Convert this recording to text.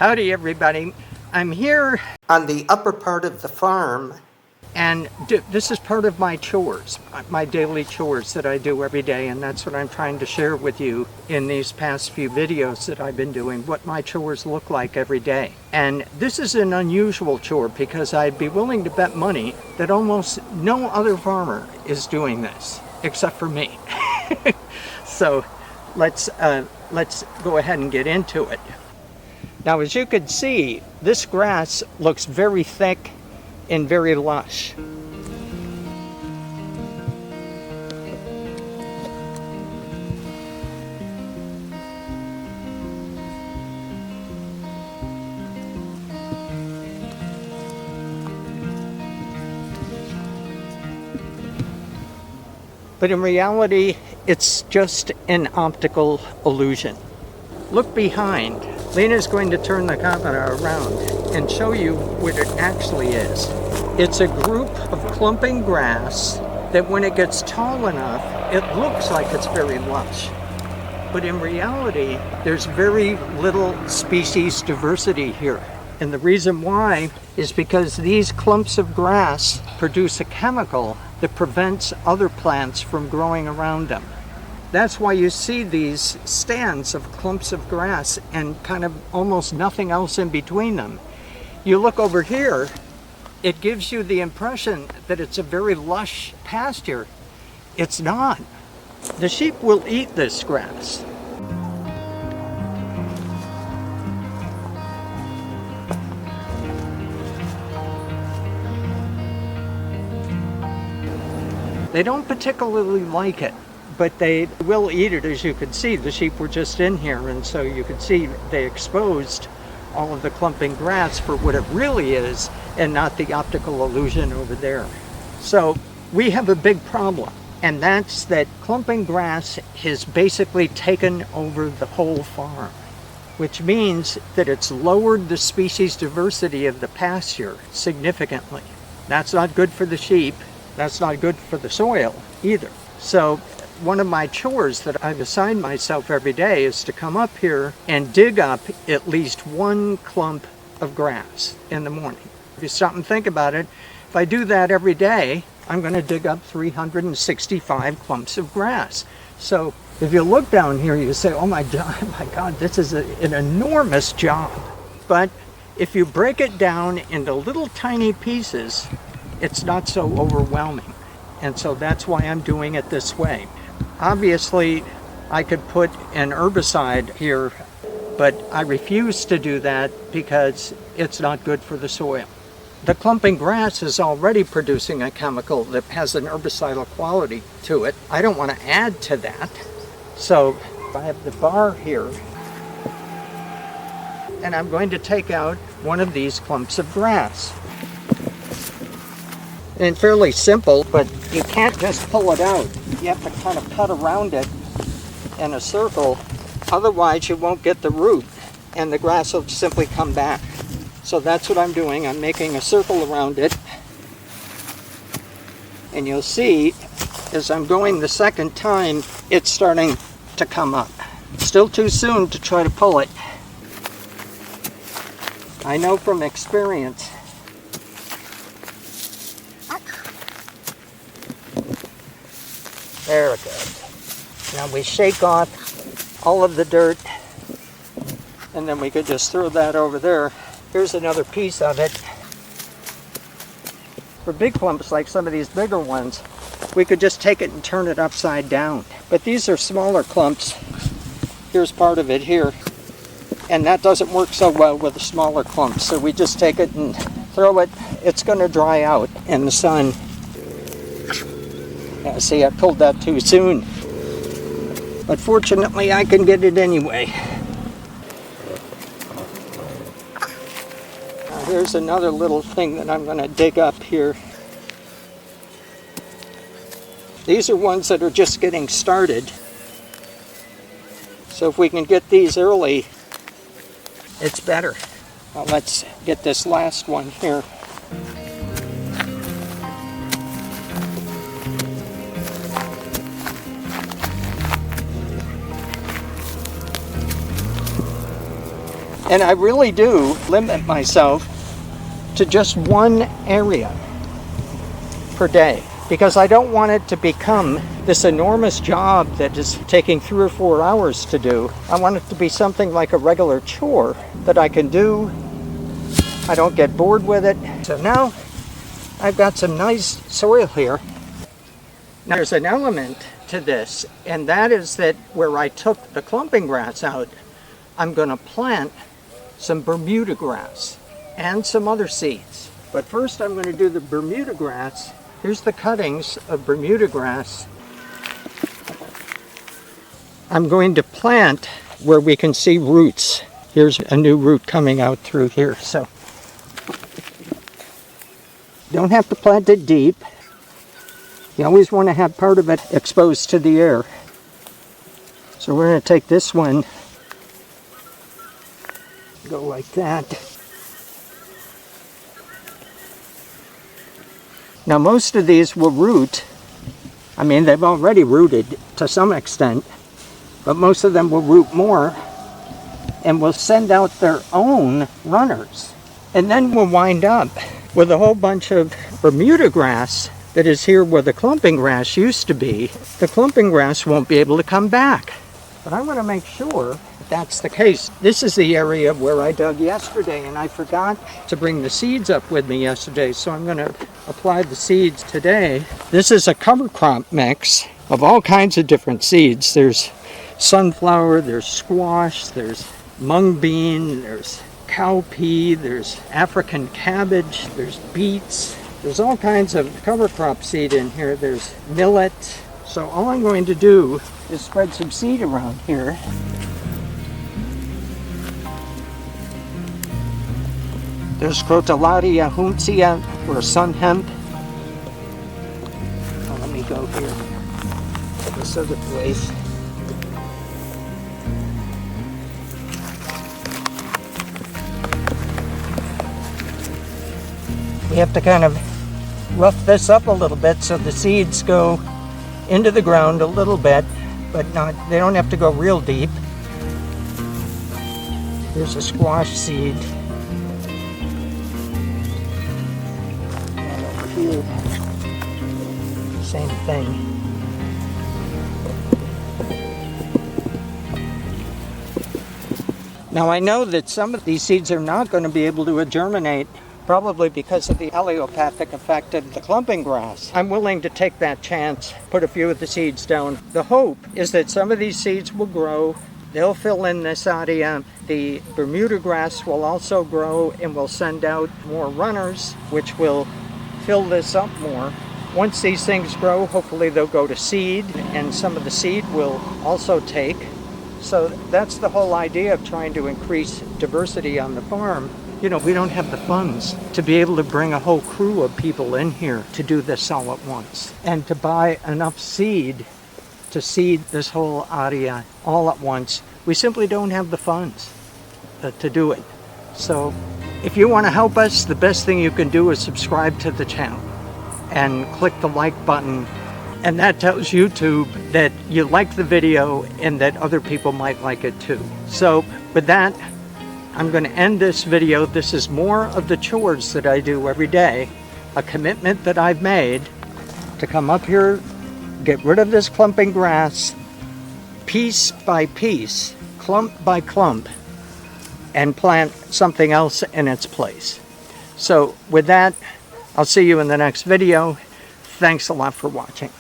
Howdy everybody. I'm here on the upper part of the farm, and this is part of my chores, my daily chores that I do every day, and that's what I'm trying to share with you in these past few videos that I've been doing, what my chores look like every day. And this is an unusual chore because I'd be willing to bet money that almost no other farmer is doing this except for me. So let's go ahead and get into it. Now, as you can see, this grass looks very thick and very lush. But in reality, it's just an optical illusion. Look behind. Lena's going to turn the camera around and show you what it actually is. It's a group of clumping grass that when it gets tall enough, it looks like it's very lush. But in reality, there's very little species diversity here. And the reason why is because these clumps of grass produce a chemical that prevents other plants from growing around them. That's why you see these stands of clumps of grass and kind of almost nothing else in between them. You look over here, it gives you the impression that it's a very lush pasture. It's not. The sheep will eat this grass. They don't particularly like it, but they will eat it. As you can see, the sheep were just in here, and so you can see they exposed all of the clumping grass for what it really is and not the optical illusion over there. So we have a big problem, and that's that clumping grass has basically taken over the whole farm, which means that it's lowered the species diversity of the pasture significantly. That's not good for the sheep. That's not good for the soil either. So one of my chores that I've assigned myself every day is to come up here and dig up at least one clump of grass in the morning. If you stop and think about it, if I do that every day, I'm going to dig up 365 clumps of grass. So if you look down here, you say, oh my God, this is an enormous job. But if you break it down into little tiny pieces, it's not so overwhelming. And so that's why I'm doing it this way. Obviously, I could put an herbicide here, but I refuse to do that because it's not good for the soil. The clumping grass is already producing a chemical that has an herbicidal quality to it. I don't want to add to that. So I have the bar here, and I'm going to take out one of these clumps of grass. And fairly simple, but you can't just pull it out. You have to kind of cut around it in a circle, otherwise you won't get the root and the grass will simply come back. So that's what I'm doing. I'm making a circle around it, and you'll see as I'm going the second time, it's starting to come up. Still too soon to try to pull it. I know from experience. Very good. Now we shake off all of the dirt, and then we could just throw that over there. Here's another piece of it. For big clumps like some of these bigger ones, we could just take it and turn it upside down. But these are smaller clumps. Here's part of it here. And that doesn't work so well with the smaller clumps. So we just take it and throw it. It's going to dry out in the sun. Yeah, see, I pulled that too soon. But fortunately, I can get it anyway. Now, here's another little thing that I'm going to dig up here. These are ones that are just getting started. So if we can get these early, it's better. Well, let's get this last one here. And I really do limit myself to just one area per day, because I don't want it to become this enormous job that is taking 3 or 4 hours to do. I want it to be something like a regular chore that I can do. I don't get bored with it. So now I've got some nice soil here. Now there's an element to this, and that is that where I took the clumping grass out, I'm going to plant some Bermuda grass and some other seeds. But first I'm going to do the Bermuda grass. Here's the cuttings of Bermuda grass. I'm going to plant where we can see roots. Here's a new root coming out through here. So don't have to plant it deep. You always want to have part of it exposed to the air. So we're going to take this one, go like that. Now most of these will root. I mean, they've already rooted to some extent, but most of them will root more and will send out their own runners. And then we'll wind up with a whole bunch of Bermuda grass that is here where the clumping grass used to be. The clumping grass won't be able to come back. But I want to make sure that that's the case. This is the area where I dug yesterday, and I forgot to bring the seeds up with me yesterday, so I'm going to apply the seeds today. This is a cover crop mix of all kinds of different seeds. There's sunflower, there's squash, there's mung bean, there's cowpea, there's African cabbage, there's beets. There's all kinds of cover crop seed in here. There's millet. So all I'm going to do is spread some seed around here. There's Crotalaria humpsia, or sun hemp. Oh, let me go here to this other place. We have to kind of rough this up a little bit so the seeds go into the ground a little bit, but they don't have to go real deep. Here's a squash seed. And over here, same thing. Now I know that some of these seeds are not going to be able to germinate, probably because of the allelopathic effect of the clumping grass. I'm willing to take that chance, put a few of the seeds down. The hope is that some of these seeds will grow. They'll fill in this area. The Bermuda grass will also grow and will send out more runners, which will fill this up more. Once these things grow, hopefully they'll go to seed, and some of the seed will also take. So that's the whole idea of trying to increase diversity on the farm. You know, we don't have the funds to be able to bring a whole crew of people in here to do this all at once, and to buy enough seed to seed this whole area all at once. We simply don't have the funds to do it. So if you want to help us, the best thing you can do is subscribe to the channel and click the like button, and that tells YouTube that you like the video and that other people might like it too. So with that, I'm going to end this video. This is more of the chores that I do every day, a commitment that I've made to come up here, get rid of this clumping grass, piece by piece, clump by clump, and plant something else in its place. So with that, I'll see you in the next video. Thanks a lot for watching.